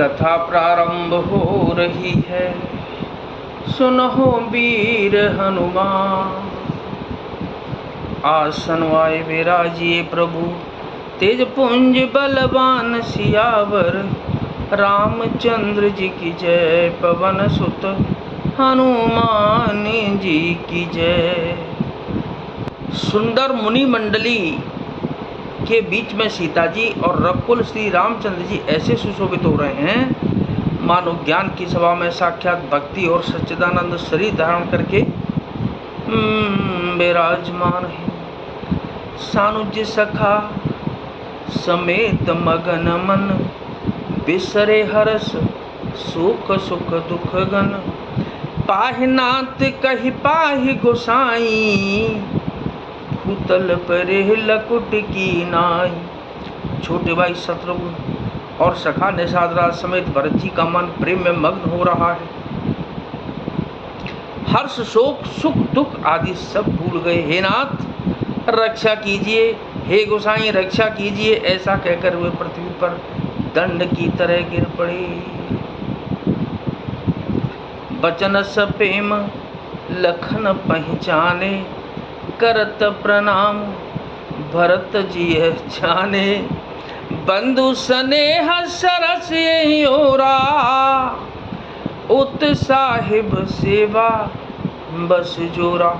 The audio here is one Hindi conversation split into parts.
कथा प्रारंभ हो रही है, सुनो वीर हनुमान। आसन वाय विराजिए प्रभु, तेज पुंज बलवान सियावर। रामचंद्र जी की जय, पवन सुत हनुमान जी की जय। सुंदर मुनि मंडली के बीच में सीता जी और रघुकुल श्री रामचंद्र जी ऐसे सुशोभित हो रहे हैं मानो ज्ञान की सभा में साक्षात भक्ति और सच्चिदानंद शरीर धारण करके विराजमान है। सानुज सखा समेत मगन मन, बिसरे हरस सुख सुख दुख गन। पाहि नाथ कहि पाहि गोसाई, भूतल परे लकुट की नाई। छोटे भाई शत्रुघ्न और सखा निषाद समेत भरत जी का मन प्रेम में मग्न हो रहा है। हर्ष शोक सुख दुख आदि सब भूल गए। हे नाथ रक्षा कीजिए, हे गोसाई रक्षा कीजिए, ऐसा कहकर वे पृथ्वी पर दंड की तरह गिर पड़े। बचन सपेम लखन पहचाने, करत प्रणाम भरत जी जाने। बंधु स्नेह सरस ओरा, उत साहिब सेवा बस जोरा।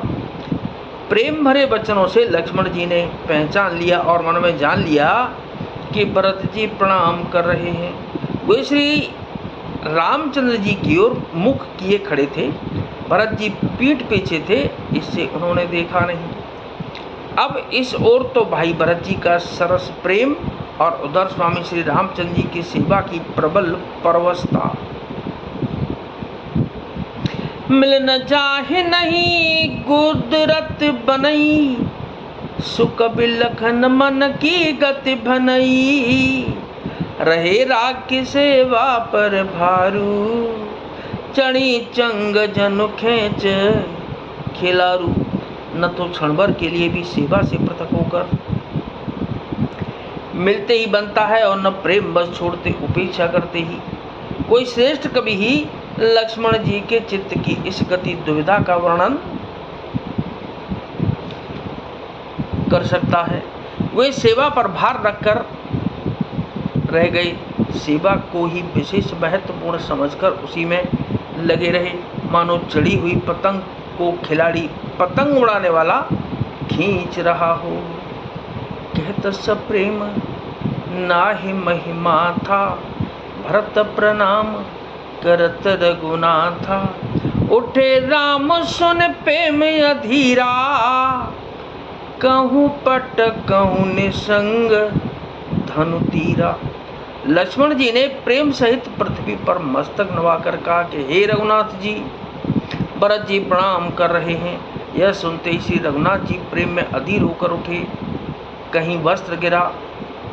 प्रेम भरे वचनों से लक्ष्मण जी ने पहचान लिया और मन में जान लिया कि भरत जी प्रणाम कर रहे हैं। वे श्री रामचंद्र जी की ओर मुख किए खड़े थे। भरत जी पीठ पीछे थे, इससे उन्होंने देखा नहीं। अब इस ओर तो भाई भरत जी का सरस प्रेम और उधर स्वामी श्री रामचंद्र जी की सेवा की प्रबल परवशता। मिल न जाहे नहीं गुदरत बनई, सुख बिलखन मन की गति भनई। रहे राग की सेवा पर भारू, चढ़ी चंग जनु खेच खिलारू। न तो क्षण भर के लिए भी सेवा से पृथक होकर मिलते ही बनता है और न प्रेम बस छोड़ते उपेक्षा करते ही। कोई श्रेष्ठ कवि ही लक्ष्मण जी के चित्त की इस गति दुविधा का वर्णन कर सकता है। वे सेवा पर भार रखकर रह गए, सेवा को ही विशेष महत्वपूर्ण समझकर उसी में लगे रहे, मानो चढ़ी हुई पतंग को खिलाड़ी पतंग उड़ाने वाला खींच रहा हो। कहत सब प्रेम नाहि महिमा था, भरत प्रणाम करत रघुनाथा। उठे राम सुन प्रेम अधीरा, कहूँ पट कहूँ निसंग धनु तीरा। लक्ष्मण जी ने प्रेम सहित पृथ्वी पर मस्तक नवाकर कहा कि हे रघुनाथ जी, भरत जी प्रणाम कर रहे हैं। यह सुनते ही श्री रघुनाथ जी प्रेम में अधीर होकर उठे। कहीं वस्त्र गिरा,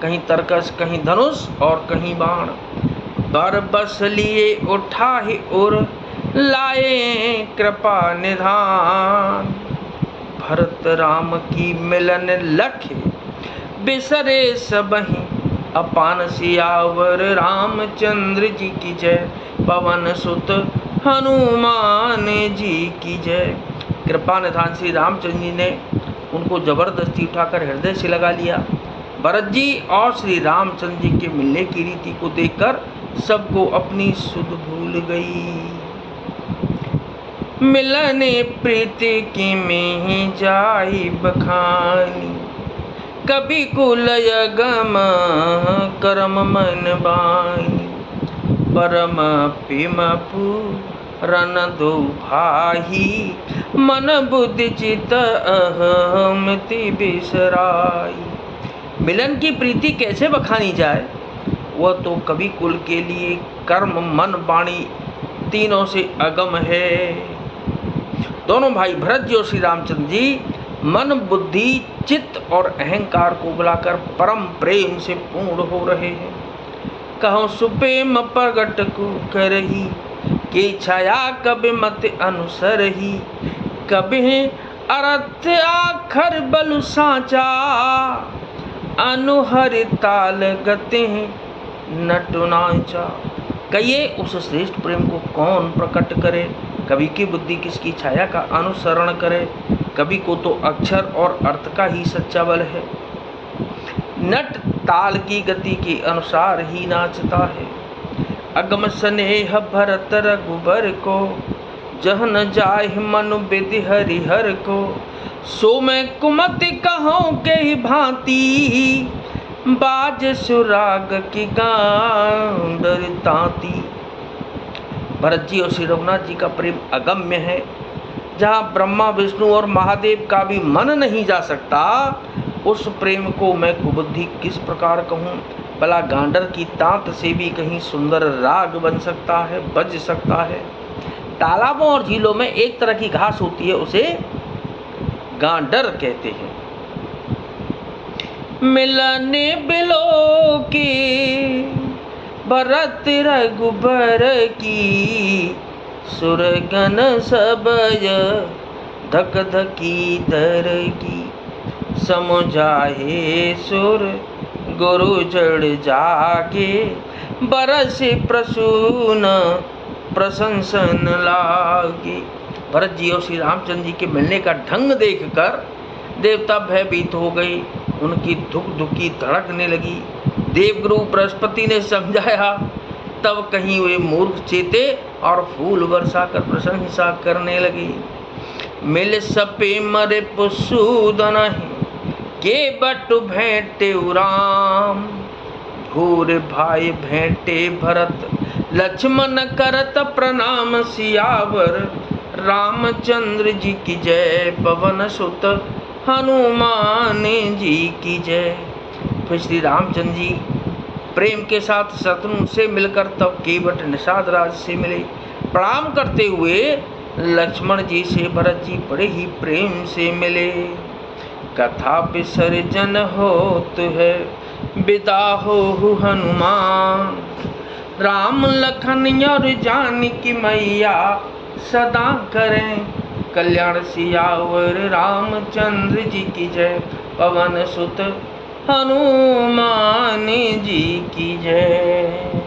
कहीं तरकस, कहीं धनुष और कहीं बाण। बर बस लिए उठा ही और लाए कृपा निधान। भरत राम की मिलन लखे, बिसरे सबहि अपान सियावर। रामचंद्र जी की जय, पवन सुत हनुमान जी की जय। कृपा निधान श्री रामचंद्र जी ने उनको जबरदस्ती उठाकर हृदय से लगा लिया। भरत जी और श्री रामचंद्र जी के मिलने की रीति को देखकर सबको अपनी सुध भूल गई। मिलने प्रीति की में जाई बखानी, कभी कुलय गम करम मन बानी। परम प्रेम पूरन दो भाई, मन बुद्धि चित अहमति बिसराई। मिलन की प्रीति कैसे बखानी जाए, वह तो कवि कुल के लिए कर्म मन वाणी तीनों से अगम है। दोनों भाई भरत जी और श्री रामचंद्र जी मन बुद्धि चित्त और अहंकार को बुलाकर परम प्रेम से पूर्ण हो रहे हैं। कहो सुप्रेम प्रगट को करही, के छाया कभी मत अनुसर ही। कभी अर्थ आखर बलु साचा, अनुहर ताल गते नटुनाचा। कहिए उस श्रेष्ठ प्रेम को कौन प्रकट करे। कवि की बुद्धि किसकी छाया का अनुसरण करे। कवि को तो अक्षर और अर्थ का ही सच्चा बल है। नट ताल की गति के अनुसार ही नाचता है। अगम स्नेह भरत रघुबर को, जह न जाहि मनु विधि हरिहर को। सो मैं कुमति कहूँ के ही भांति, बाज सुराग की गांडर तांती। भरत जी और श्री रघुनाथ जी का प्रेम अगम्य है। जहाँ ब्रह्मा विष्णु और महादेव का भी मन नहीं जा सकता, उस प्रेम को मैं कुबुद्धि किस प्रकार कहूँ। भला गांडर की तांत से भी कहीं सुंदर राग बन सकता है, बज सकता है। तालाबों और झीलों में एक तरह की घास होती है, उसे गांडर कहते हैं। मिलने बिलो की भरत रघुबर की, सुरगन सबय धक धकी दर की। समुझाहे सुर गुरु जड़ जागे, बरस प्रसून प्रशंसन लागे। भरत जी और श्री रामचंद्र जी के मिलने का ढंग देखकर देवता भयभीत हो गए। उनकी धुक धुकी धड़कने लगी। देवगुरु बृहस्पति ने समझाया, तब कहीं वे मूर्ख चेते और फूल वर्षा कर प्रशंसा करने लगे। मिल सपे मरे पुसूदन के बटु भेंटे राम, घूर भाई भेंटे भरत लक्ष्मण करत प्रणाम। सियावर रामचंद्र जी की जय, पवन सुत हनुमान जी की जय। फिर श्री रामचंद्र जी प्रेम के साथ शत्रुघ्न से मिलकर तब केवट निषाद राज से मिले। प्रणाम करते हुए लक्ष्मण जी से भरत जी बड़े ही प्रेम से मिले। कथा विसर्जन होत है, विदा हो हनुमान। राम लखन और जानकी मैया, सदा करें कल्याण। सियावर रामचंद्र जी की जय, पवन सुत हनुमान जी की जय।